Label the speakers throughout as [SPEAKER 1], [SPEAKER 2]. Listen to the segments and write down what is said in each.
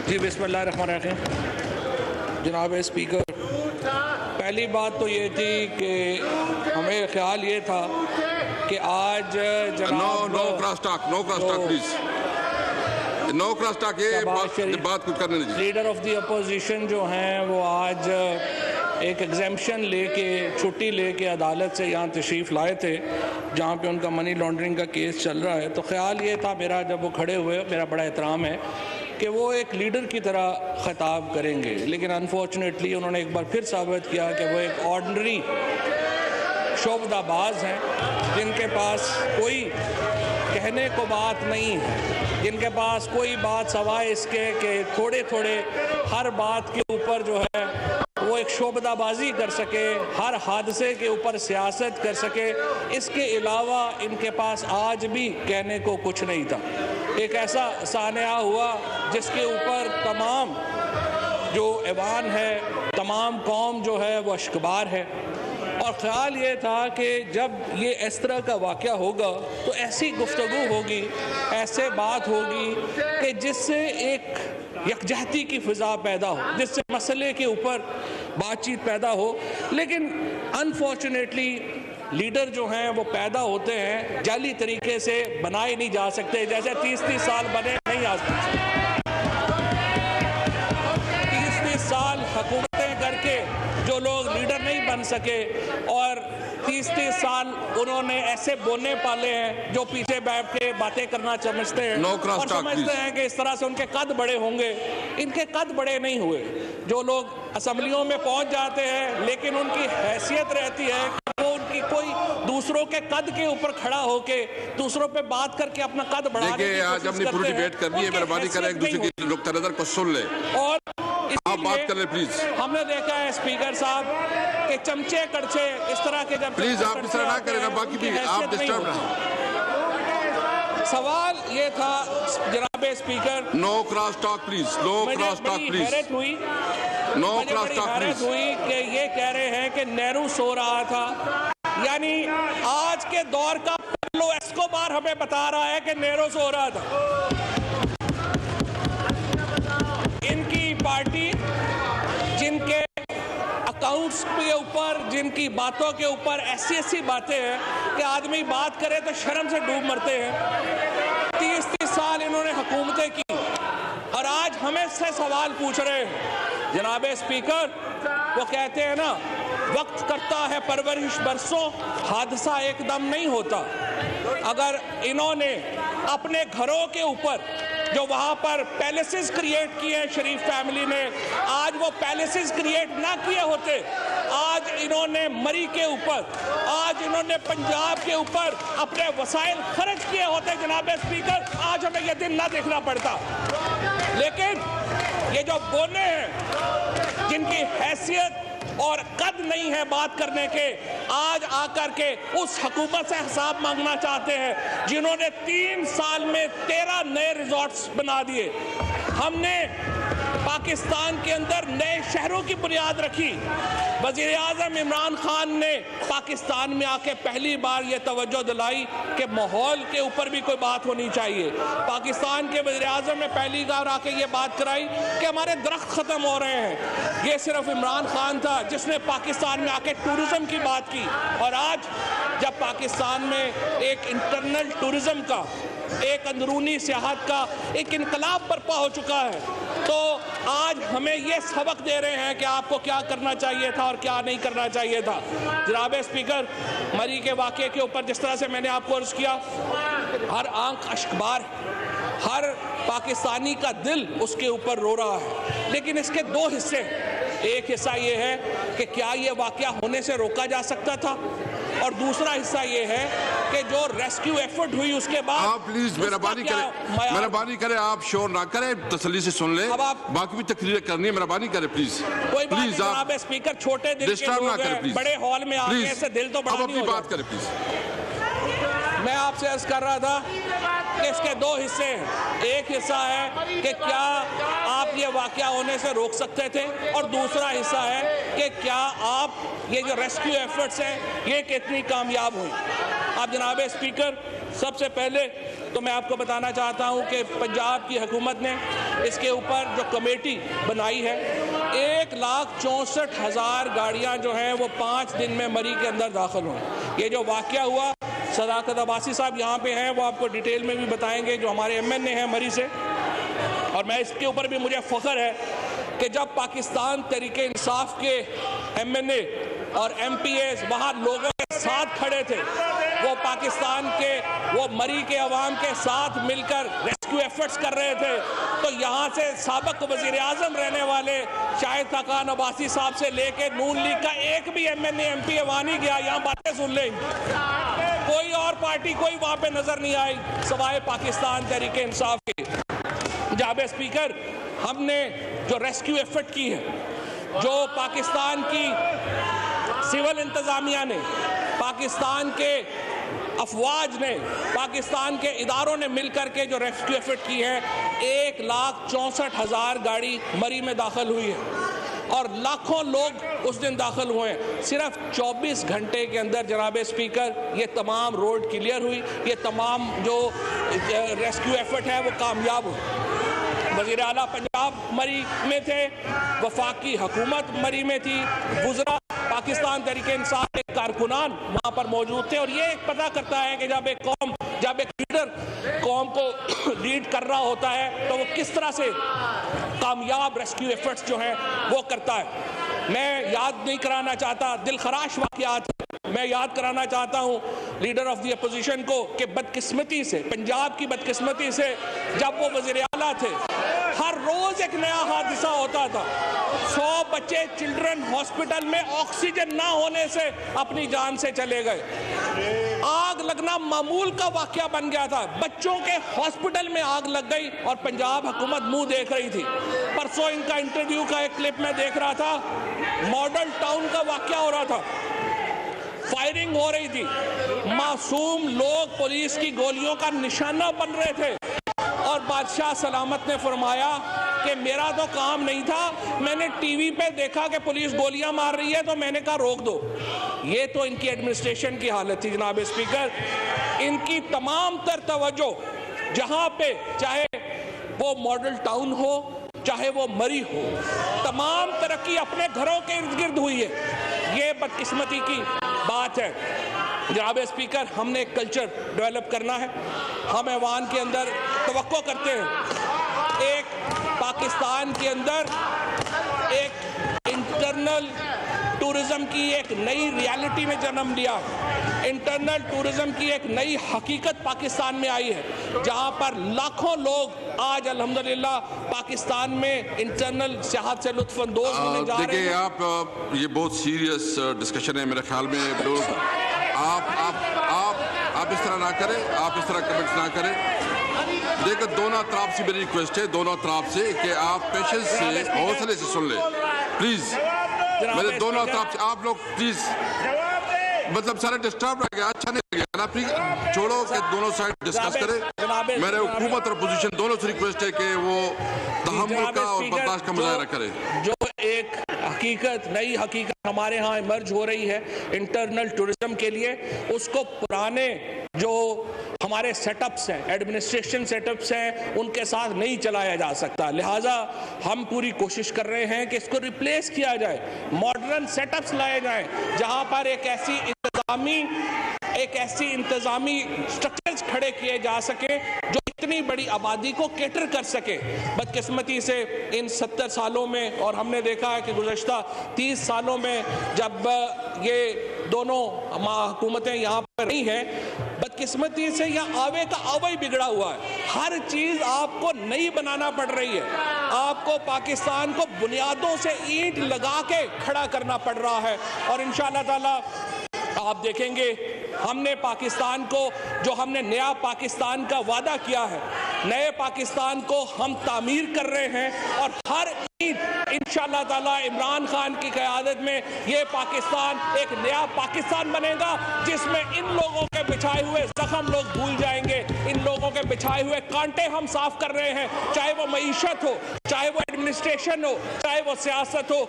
[SPEAKER 1] जी बिस्मिल्लाहिर्रहमानिर्रहीम। जनाब स्पीकर, पहली बात तो ये थी कि हमें ख्याल ये था कि आज
[SPEAKER 2] no cross talk please, no cross talk, ये बात कुछ करने दीजिए।
[SPEAKER 1] लीडर ऑफ द अपोजिशन जो हैं वो आज एक एग्जेम्पशन लेके, छुट्टी लेके अदालत से यहाँ तशरीफ़ लाए थे जहाँ पे उनका मनी लॉन्ड्रिंग का केस चल रहा है। तो ख्याल ये था मेरा, जब वो खड़े हुए, मेरा बड़ा एहतराम है कि वो एक लीडर की तरह ख़िताब करेंगे, लेकिन अनफॉर्चुनेटली उन्होंने एक बार फिर साबित किया कि वो एक ऑर्डनरी शोबदाबाज हैं जिनके पास कोई कहने को बात नहीं है, जिनके पास कोई बात सवाए इसके कि थोड़े थोड़े हर बात के ऊपर जो है वो एक शोबदाबाजी कर सके, हर हादसे के ऊपर सियासत कर सके। इसके अलावा इनके पास आज भी कहने को कुछ नहीं था। एक ऐसा सानिया हुआ जिसके ऊपर तमाम जो ऐवान है, तमाम कौम जो है वो अश्कबार है। और ख़्याल ये था कि जब ये इस तरह का वाक़या होगा तो ऐसी गुफ्तगू होगी, ऐसे बात होगी कि जिससे एक यकजहती की फ़िज़ा पैदा हो, जिससे मसले के ऊपर बातचीत पैदा हो। लेकिन अनफॉर्चुनेटली लीडर जो हैं वो पैदा होते हैं, जाली तरीके से बनाए नहीं जा सकते। जैसे 30-30 साल बने नहीं आ सकते, 30-30 साल हुकूमतें करके जो लोग लीडर नहीं बन सके, और 30-30 साल उन्होंने ऐसे बोने पाले हैं जो पीछे बैठ के बातें करना समझते हैं और समझते हैं कि इस तरह से उनके कद बड़े होंगे। इनके कद बड़े नहीं हुए। जो लोग असम्बलियों में पहुंच जाते हैं लेकिन उनकी हैसियत रहती है कि वो उनकी कोई दूसरों के कद के ऊपर खड़ा होके दूसरों पे बात करके अपना कद बढ़ाने की
[SPEAKER 2] आज अपनी पूरी डिबेट कर ली है, मेहरबानी करें एक दूसरे की नुक्ता नज़र को सुन ले
[SPEAKER 1] और
[SPEAKER 2] आप बात कर ले प्लीज।
[SPEAKER 1] हमने देखा है स्पीकर साहब के चमचे कड़छे इस तरह के, जब
[SPEAKER 2] प्लीज आप इस तरह ना करें ना, बाकी भी आप डिस्टर्ब ना।
[SPEAKER 1] सवाल ये था जनाब speaker,
[SPEAKER 2] no cross talk please, no cross talk please,
[SPEAKER 1] हैरत हुई,
[SPEAKER 2] नो क्रॉस टॉक प्लीज।
[SPEAKER 1] हुई कि ये कह रहे हैं कि नेहरू सो रहा था, यानी आज के दौर का पाब्लो एस्कोबार हमें बता रहा है कि नेहरू सो रहा था। इनकी पार्टी जिनके अकाउंट्स के ऊपर, जिनकी बातों के ऊपर ऐसी बातें हैं कि आदमी बात करे तो शर्म से डूब मरते हैं। 30-30 साल इन्होंने हुकूमतें की और आज हमें से सवाल पूछ रहे हैं। जनाब स्पीकर, वो कहते हैं ना, वक्त करता है परवरिश बरसों, हादसा एकदम नहीं होता। अगर इन्होंने अपने घरों के ऊपर जो वहाँ पर पैलेसेस क्रिएट किए हैं शरीफ फैमिली ने, आज वो पैलेसेस क्रिएट ना किए होते, आज इन्होंने मरी के ऊपर, आज इन्होंने पंजाब के ऊपर अपने वसाइल खर्च किए होते जनाब स्पीकर, आज हमें यह दिन ना देखना पड़ता। लेकिन ये जो बोने हैं, जिनकी हैसियत और कद नहीं है बात करने के, आज आकर के उस हुकूमत से हिसाब मांगना चाहते हैं जिन्होंने 3 साल में 13 नए रिजॉर्ट्स बना दिए। हमने पाकिस्तान के अंदर नए शहरों की बुनियाद रखी। वज़ीर आज़म इमरान खान ने पाकिस्तान में आके पहली बार ये तवज्जो दिलाई कि माहौल के ऊपर भी कोई बात होनी चाहिए। पाकिस्तान के वज़ीर आज़म ने पहली बार आके ये बात कराई कि हमारे दरख्त ख़त्म हो रहे हैं। ये सिर्फ इमरान खान था जिसने पाकिस्तान में आके टूरिज़म की बात की, और आज जब पाकिस्तान में एक इंटरनल टूरिज़म का, एक अंदरूनी सियाहत का एक इनकलाब बर्पा हो चुका है, तो आज हमें ये सबक दे रहे हैं कि आपको क्या करना चाहिए था और क्या नहीं करना चाहिए था। जनाब स्पीकर, मरी के वाक़े के ऊपर जिस तरह से मैंने आपको अर्ज़ किया, हर आंख अश्कबार, हर पाकिस्तानी का दिल उसके ऊपर रो रहा है। लेकिन इसके 2 हिस्से, एक हिस्सा ये है कि क्या ये वाक़या होने से रोका जा सकता था, और दूसरा हिस्सा ये है कि जो रेस्क्यू एफर्ट हुई उसके बाद
[SPEAKER 2] आप प्लीज मेहरबानी करें, आप शोर ना करें, तसल्ली से सुन ले। बाकी भी तकरीर करनी है, मेहरबानी करें प्लीज।
[SPEAKER 1] प्लीज आप स्पीकर, छोटे दिल के लोग हैं, बड़े हॉल में आके ऐसे दिल तो बड़ा नहीं हो
[SPEAKER 2] बात करें प्लीज।
[SPEAKER 1] मैं आपसे अर्ज कर रहा था कि इसके 2 हिस्से हैं। एक हिस्सा है कि क्या आप ये वाक़या होने से रोक सकते थे, और दूसरा हिस्सा है कि क्या आप ये जो रेस्क्यू एफर्ट्स हैं ये कितनी कामयाब हुई। आप जनाब स्पीकर, सबसे पहले तो मैं आपको बताना चाहता हूँ कि पंजाब की हुकूमत ने इसके ऊपर जो कमेटी बनाई है, 1,64,000 गाड़ियां जो हैं वो 5 दिन में मरी के अंदर दाखिल हुई। ये जो वाकया हुआ, सदाकत अब्बासी साहब यहाँ पे हैं, वो आपको डिटेल में भी बताएंगे, जो हमारे MNA हैं मरी से। और मैं इसके ऊपर भी मुझे फ़ख्र है कि जब पाकिस्तान तहरीक इंसाफ के MNA और MPAs वहाँ लोगों के साथ खड़े थे, वो पाकिस्तान के वो मरी के अवाम के साथ मिलकर रेस्क्यू एफर्ट्स कर रहे थे, तो यहाँ से साबिक वज़ीर आज़म रहने वाले शाहिद खाकान अब्बासी साहब से लेके नून लीग का एक भी MNA MP वहाँ नहीं गया। यहाँ बातें सुन लेंगे, कोई और पार्टी कोई वहाँ पे नजर नहीं आई सवाए पाकिस्तान तहरीक इंसाफ के। जनाब स्पीकर, हमने जो रेस्क्यू एफर्ट की है, जो पाकिस्तान की सिविल इंतजामिया ने, पाकिस्तान के अफवाज ने, पाकिस्तान के इदारों ने मिलकर के जो रेस्क्यू एफर्ट की है, 1,64,000 गाड़ी मरी में दाखिल हुई है और लाखों लोग उस दिन दाखिल हुए। सिर्फ 24 घंटे के अंदर जनाब स्पीकर ये तमाम रोड क्लियर हुई, ये तमाम जो रेस्क्यू एफर्ट है वो कामयाब हुई। वज़ीर आला पंजाब मरी में थे, वफाकी हुकूमत मरी में थी, गुजरा पाकिस्तान तहरीक इंसाफ के कारकुनान वहाँ पर मौजूद थे। और ये एक पता करता है कि जब एक लीडर कौम को लीड कर रहा होता है तो वो किस तरह से कामयाब रेस्क्यू एफर्ट्स जो हैं वो करता है। मैं याद नहीं कराना चाहता, दिलखराश वाक़यात मैं याद कराना चाहता हूँ लीडर ऑफ द अपोजिशन को कि बदकिस्मती से, पंजाब की बदकिस्मती से, जब वो वज़ीर आला थे, हर रोज एक नया हादसा होता था। 100 बच्चे चिल्ड्रन हॉस्पिटल में ऑक्सीजन ना होने से अपनी जान से चले गए। आग लगना मामूल का वाकया बन गया था। बच्चों के हॉस्पिटल में आग लग गई और पंजाब हुकूमत मुंह देख रही थी। परसों इनका इंटरव्यू का एक क्लिप में देख रहा था, मॉडल टाउन का वाकया हो रहा था, फायरिंग हो रही थी, मासूम लोग पुलिस की गोलियों का निशाना बन रहे थे और बादशाह सलामत ने फरमाया कि मेरा तो काम नहीं था, मैंने टीवी पे देखा कि पुलिस गोलियां मार रही है तो मैंने कहा रोक दो। ये तो इनकी एडमिनिस्ट्रेशन की हालत थी जनाब स्पीकर। इनकी तमाम तर तवज्जो जहां पे, चाहे वो मॉडल टाउन हो, चाहे वो मरी हो, तमाम तरक्की अपने घरों के इर्द गिर्द हुई है। ये बदकिस्मती की बात है जनाब स्पीकर। हमने एक कल्चर डेवलप करना है। हम ऐवान के अंदर तवक्को करते हैं एक पाकिस्तान के अंदर एक इंटरनल टूरिज्म की एक नई रियलिटी में जन्म लिया। इंटरनल टूरिज्म की एक नई हकीकत पाकिस्तान में आई है, जहां पर लाखों लोग आज अल्हम्दुलिल्लाह पाकिस्तान में इंटरनल सियाहत से लुत्फअंदोज होने जा रहे हैं।
[SPEAKER 2] देखिए आप, ये बहुत सीरियस डिस्कशन है मेरे ख्याल में। लोग आप इस तरह ना करें, आप इस तरह कमेंट्स ना करें। देखिए दोनों तरफ से मेरी रिक्वेस्ट है, दोनों तरफ से, कि आप पेशेंस से, हौसले से सुन ले प्लीज। मेरे दोनों तरफ से आप लोग प्लीज, मतलब सारे डिस्टर्ब रह गया, अच्छा नहीं लगा ना, प्लीज छोड़ो कि दोनों साइड डिस्कस करें। मेरे हुकूमत और अपोजिशन दोनों से रिक्वेस्ट है कि वो तहम्मुल का और बर्दाश्त का मुजाहरा करें।
[SPEAKER 1] जो एक हकीकत, नई हकीकत हमारे यहाँ इमर्ज हो रही है इंटरनल टूरिज्म के लिए, उसको पुराने जो हमारे सेटअप्स हैं, एडमिनिस्ट्रेशन सेटअप्स हैं, उनके साथ नहीं चलाया जा सकता। लिहाजा हम पूरी कोशिश कर रहे हैं कि इसको रिप्लेस किया जाए, मॉडर्न सेटअप्स लाए जाएं, जहां पर एक ऐसी इंतजामी स्ट्रक्चर्स खड़े किए जा सके जो इतनी बड़ी आबादी को कैटर कर सके। बदकिस्मती से इन 70 सालों में, और हमने देखा है कि गुज़श्ता 30 सालों में जब ये दोनों हुकूमतें यहाँ पर नहीं हैं, बदकिस्मती से यहाँ आवे का आवा ही बिगड़ा हुआ है। हर चीज़ आपको नई बनाना पड़ रही है, आपको पाकिस्तान को बुनियादों से ईंट लगा के खड़ा करना पड़ रहा है। और इंशाअल्लाह ताला आप देखेंगे, हमने पाकिस्तान को, जो हमने नया पाकिस्तान का वादा किया है, नए पाकिस्तान को हम तामीर कर रहे हैं। और हर ईद इंशाअल्लाह ताला इमरान खान की क़यादत में ये पाकिस्तान एक नया पाकिस्तान बनेगा, जिसमें इन लोगों के बिछाए हुए जख्म लोग भूल जाएंगे, इन लोगों के बिछाए हुए कांटे हम साफ कर रहे हैं। चाहे वो मईशत हो, चाहे वो एडमिनिस्ट्रेशन हो, चाहे वो सियासत हो,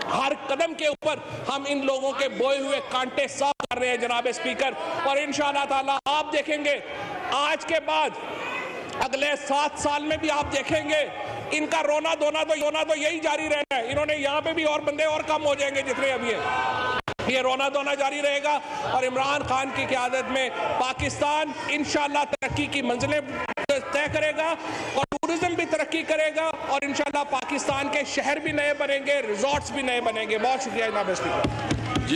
[SPEAKER 1] हर कदम के ऊपर हम इन लोगों के बोए हुए कांटे साफ कर रहे हैं जनाब स्पीकर। और इंशाअल्लाह ताला आप देखेंगे आज के बाद अगले 7 साल में भी आप देखेंगे इनका रोना धोना तो यही जारी रहना है। इन्होंने यहाँ पे भी और बंदे और कम हो जाएंगे जितने अभी है, ये रोना धोना जारी रहेगा। और इमरान खान की क़यादत में पाकिस्तान इंशाल्लाह तरक्की की मंजिलें तय करेगा और टूरिज्म भी तरक्की करेगा और इंशाल्लाह पाकिस्तान के शहर भी नए बनेंगे, रिजॉर्ट्स भी नए बनेंगे। बहुत शुक्रिया जनाब स्पीकर।